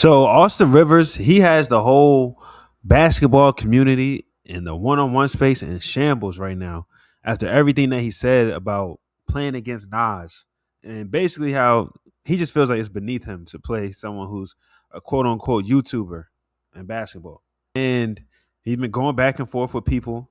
So Austin Rivers, he has the whole basketball community in the one-on-one space in shambles right now after everything that he said about playing against Nas and basically how he just feels like it's beneath him to play someone who's a quote unquote YouTuber in basketball. And he's been going back and forth with people.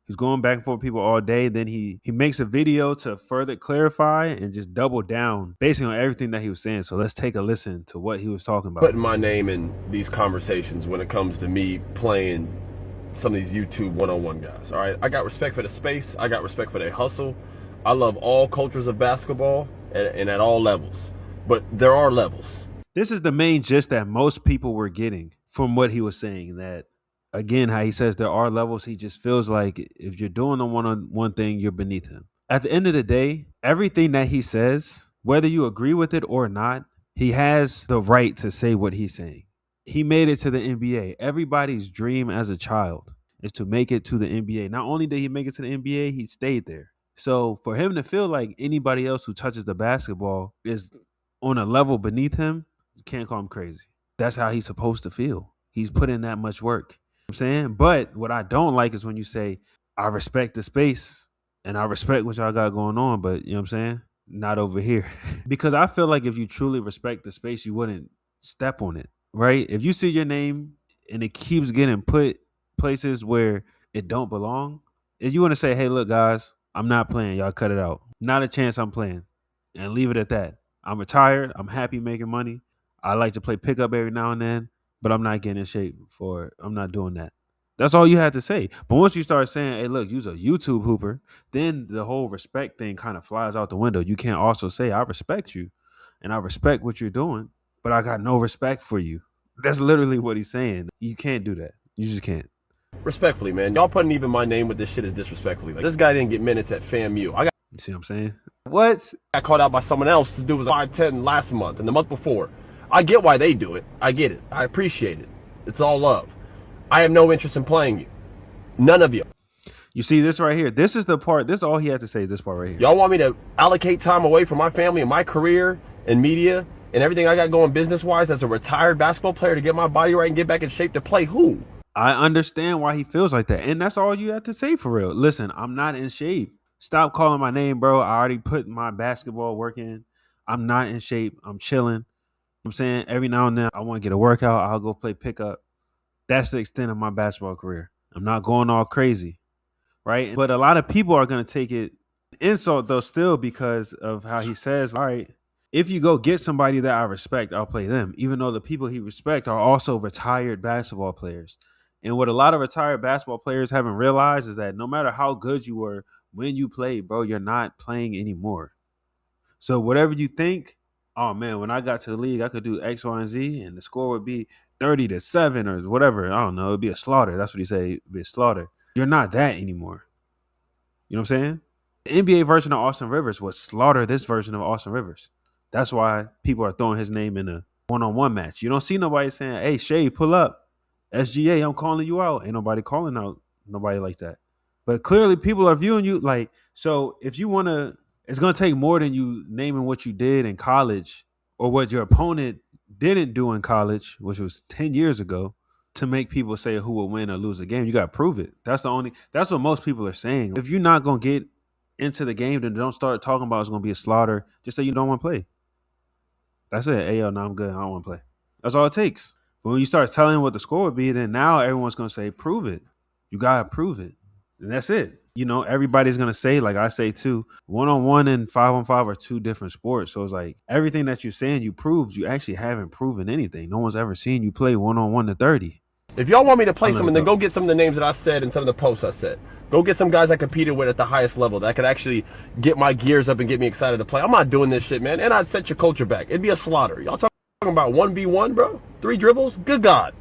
He's going back and forth with people all day. Then he makes a video to further clarify and just double down basically on everything that he was saying. So let's take a listen to what he was talking about. Putting my name in these conversations when it comes to me playing some of these YouTube one-on-one guys. All right, I got respect for the space. I got respect for their hustle. I love all cultures of basketball and at all levels, but there are levels. This is the main gist that most people were getting from what he was saying. That again, how he says there are levels. He just feels like if you're doing the one-on-one thing, you're beneath him. At the end of the day, everything that he says, whether you agree with it or not, he has the right to say what he's saying. He made it to the NBA. Everybody's dream as a child is to make it to the NBA. Not only did he make it to the NBA, he stayed there. So for him to feel like anybody else who touches the basketball is on a level beneath him, you can't call him crazy. That's how he's supposed to feel. He's put in that much work. I'm saying, but what I don't like is when you say, I respect the space and I respect what y'all got going on, but you know what I'm saying? Not over here. Because I feel like if you truly respect the space, you wouldn't step on it, right? If you see your name and it keeps getting put places where it don't belong, if you want to say, hey, look, guys, I'm not playing, y'all cut it out. Not a chance I'm playing. And leave it at that. I'm retired. I'm happy making money. I like to play pickup every now and then, but I'm not getting in shape for it. I'm not doing that. That's all you had to say. But once you start saying, hey, look, you's a YouTube hooper, then the whole respect thing kind of flies out the window. You can't also say, I respect you and I respect what you're doing, but I got no respect for you. That's literally what he's saying. You can't do that. You just can't. Respectfully, man, y'all putting even my name with this shit is disrespectfully. Like, this guy didn't get minutes at FAMU. You see what I'm saying? What? Got called out by someone else. This dude was 5'10" last month and the month before. I get why they do it. I get it. I appreciate it. It's all love. I have no interest in playing you. None of you. You see this right here? This is the part. This is all he had to say is this part right here. Y'all want me to allocate time away from my family and my career and media and everything I got going business-wise as a retired basketball player to get my body right and get back in shape to play who? I understand why he feels like that. And that's all you have to say for real. Listen, I'm not in shape. Stop calling my name, bro. I already put my basketball work in. I'm not in shape. I'm chilling. I'm saying every now and then I want to get a workout. I'll go play pickup. That's the extent of my basketball career. I'm not going all crazy, right? But a lot of people are going to take it insult though still because of how he says, all right, if you go get somebody that I respect, I'll play them, even though the people he respects are also retired basketball players. And what a lot of retired basketball players haven't realized is that no matter how good you were when you played, bro, you're not playing anymore. So whatever you think, oh man, when I got to the league, I could do X, Y, and Z, and the score would be 30-7 or whatever. I don't know. It'd be a slaughter. That's what he say. It'd be a slaughter. You're not that anymore. You know what I'm saying? The NBA version of Austin Rivers would slaughter this version of Austin Rivers. That's why people are throwing his name in a one-on-one match. You don't see nobody saying, hey, Shay, pull up. SGA, I'm calling you out. Ain't nobody calling out nobody like that. But clearly people are viewing you like, so if you want to, it's going to take more than you naming what you did in college or what your opponent didn't do in college, which was 10 years ago, to make people say who will win or lose a game. You got to prove it. That's what most people are saying. If you're not going to get into the game, then don't start talking about it's going to be a slaughter. Just say you don't want to play. That's it. Hey, yo, no, I'm good. I don't want to play. That's all it takes. But when you start telling what the score would be, then now everyone's going to say, prove it. You got to prove it. And that's it. You know, everybody's going to say, like I say too, one-on-one and 5-on-5 are two different sports. So it's like everything that you're saying you proved, you actually haven't proven anything. No one's ever seen you play one-on-one to 30. If y'all want me to play someone, then go get some of the names that I said and some of the posts I said. Go get some guys I competed with at the highest level that could actually get my gears up and get me excited to play. I'm not doing this shit, man. And I'd set your culture back. It'd be a slaughter. Y'all talking about 1v1, bro? 3 dribbles? Good God.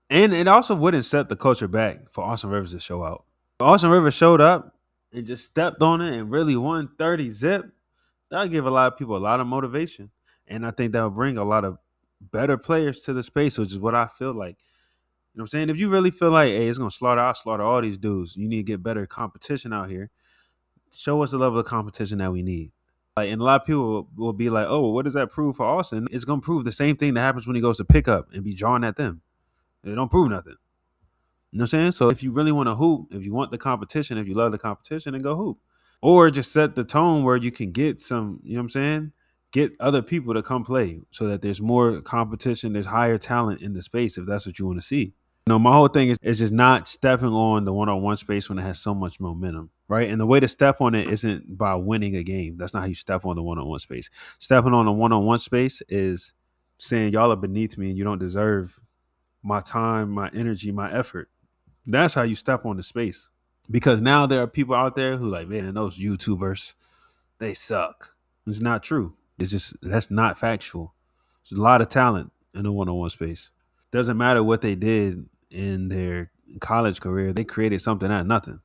And it also wouldn't set the culture back for Austin Rivers to show out. If Austin Rivers showed up and just stepped on it and really won 30 zip, that'll give a lot of people a lot of motivation. And I think that will bring a lot of better players to the space, which is what I feel like. You know what I'm saying? If you really feel like, hey, it's going to I'll slaughter all these dudes. You need to get better competition out here. Show us the level of competition that we need. Like, and a lot of people will be like, "Oh, what does that prove for Austin?" It's gonna prove the same thing that happens when he goes to pick up and be drawing at them. It don't prove nothing. You know what I'm saying? So if you really want to hoop, if you want the competition, if you love the competition, then go hoop. Or just set the tone where you can get some, you know what I'm saying? Get other people to come play so that there's more competition, there's higher talent in the space if that's what you want to see. My whole thing is just not stepping on the one-on-one space when it has so much momentum, right? And the way to step on it isn't by winning a game. That's not how you step on the one-on-one space. Stepping on the one-on-one space is saying y'all are beneath me and you don't deserve my time, my energy, my effort. That's how you step on the space. Because now there are people out there who like, man, those YouTubers, they suck. It's not true. It's just that's not factual. There's a lot of talent in the one-on-one space. Doesn't matter what they did in their college career, they created something out of nothing.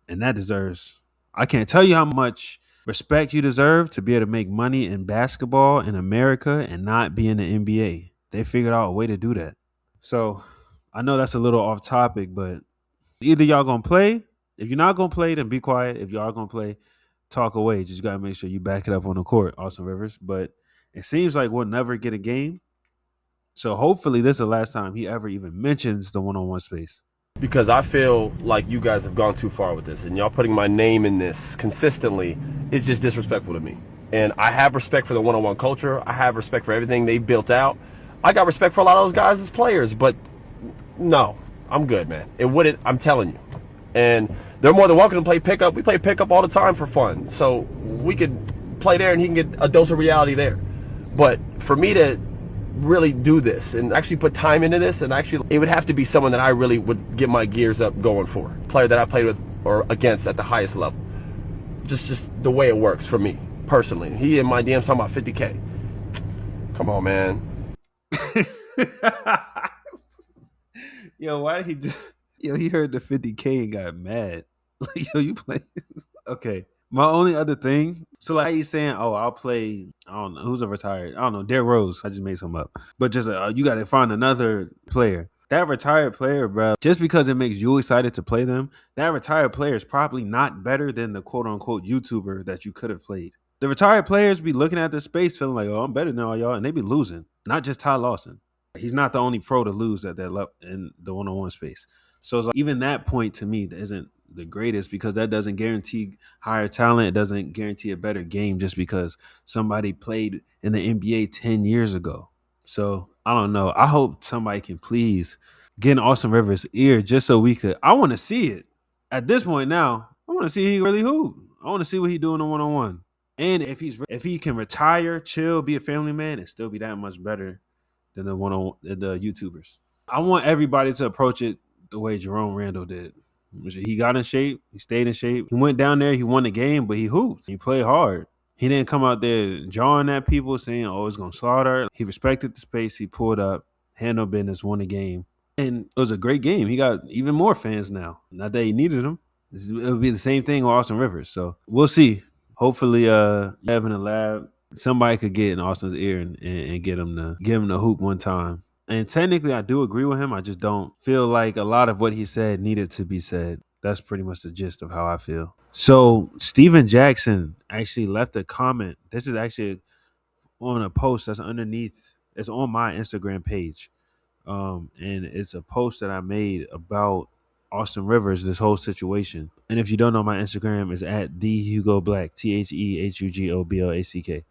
And that deserves, I can't tell you how much respect you deserve to be able to make money in basketball in America and not be in the NBA. They figured out a way to do that. So I know that's a little off topic, but either y'all gonna play. If you're not gonna play, then be quiet. If y'all gonna play, talk away. Just gotta make sure you back it up on the court, Austin Rivers. But it seems like we'll never get a game. So hopefully this is the last time he ever even mentions the one-on-one space. Because I feel like you guys have gone too far with this, and y'all putting my name in this consistently is just disrespectful to me. And I have respect for the one-on-one culture. I have respect for everything they built out. I got respect for a lot of those guys as players, but no, I'm good, man. It wouldn't, I'm telling you. And they're more than welcome to play pickup. We play pickup all the time for fun. So we could play there and he can get a dose of reality there. But for me to really do this and actually put time into this, and actually it would have to be someone that I really would get my gears up going for. Player that I played with or against at the highest level. Just the way it works for me, personally. He in my DMs talking about 50K. Come on, man. Yo, why did he just? Yo, he heard the 50K and got mad. Like, yo, you play? Okay. My only other thing, so like he's saying, oh, I'll play. I don't know who's a retired. I don't know, Derrick Rose. I just made some up, but just you got to find another player. That retired player, bro. Just because it makes you excited to play them, that retired player is probably not better than the quote unquote YouTuber that you could have played. The retired players be looking at the space, feeling like, oh, I'm better than all y'all, and they be losing. Not just Ty Lawson. He's not the only pro to lose at that level in the one-on-one space. So it's like, even that point to me isn't the greatest because that doesn't guarantee higher talent. It doesn't guarantee a better game just because somebody played in the NBA 10 years ago. So I don't know. I hope somebody can please get in Austin Rivers' ear just so we could. I want to see it. At this point now, I want to see he really hoop. I want to see what he doing on one-on-one. And if he can retire, chill, be a family man, and still be that much better than the YouTubers. I want everybody to approach it the way Jerome Randall did. He got in shape. He stayed in shape. He went down there. He won the game, but he hooped. He played hard. He didn't come out there jawing at people saying, oh, it's going to slaughter. He respected the space. He pulled up, handled business, won the game. And it was a great game. He got even more fans now. Not that he needed them. It'll be the same thing with Austin Rivers. So we'll see. Hopefully, Evan and Lab, somebody could get in Austin's ear and get him to hoop one time. And technically, I do agree with him. I just don't feel like a lot of what he said needed to be said. That's pretty much the gist of how I feel. So Steven Jackson actually left a comment. This is actually on a post that's underneath. It's on my Instagram page, and it's a post that I made about Austin Rivers, this whole situation. And if you don't know, my Instagram is at the Hugo Black, TheHugoBlack.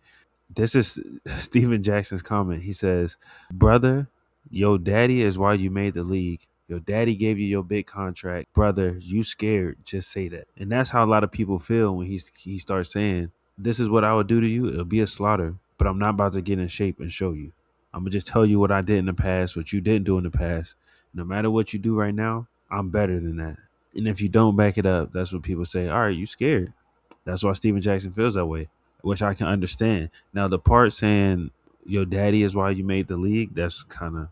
This is Steven Jackson's comment. He says, brother, your daddy is why you made the league. Your daddy gave you your big contract. Brother, you scared. Just say that. And that's how a lot of people feel when he starts saying, this is what I would do to you. It'll be a slaughter, but I'm not about to get in shape and show you. I'm going to just tell you what I did in the past, what you didn't do in the past. No matter what you do right now, I'm better than that. And if you don't back it up, that's what people say. All right, you scared. That's why Steven Jackson feels that way, which I can understand. Now, the part saying your daddy is why you made the league, that's kind of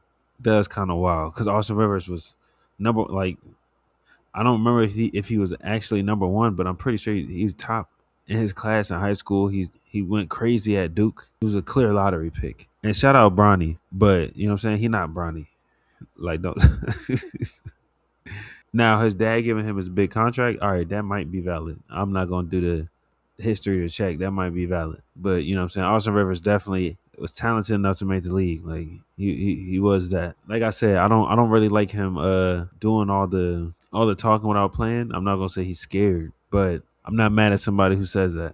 wild because Austin Rivers was I don't remember if he was actually number one, but I'm pretty sure he was top in his class in high school. He went crazy at Duke. He was a clear lottery pick. And shout out Bronny, but you know what I'm saying? He not Bronny. Like, don't. Now, his dad giving him his big contract, all right, that might be valid. I'm not going to do history to check, that might be valid. But you know what I'm saying? Austin Rivers definitely was talented enough to make the league. Like he was that. Like I said, I don't really like him doing all the talking without playing. I'm not gonna say he's scared, but I'm not mad at somebody who says that.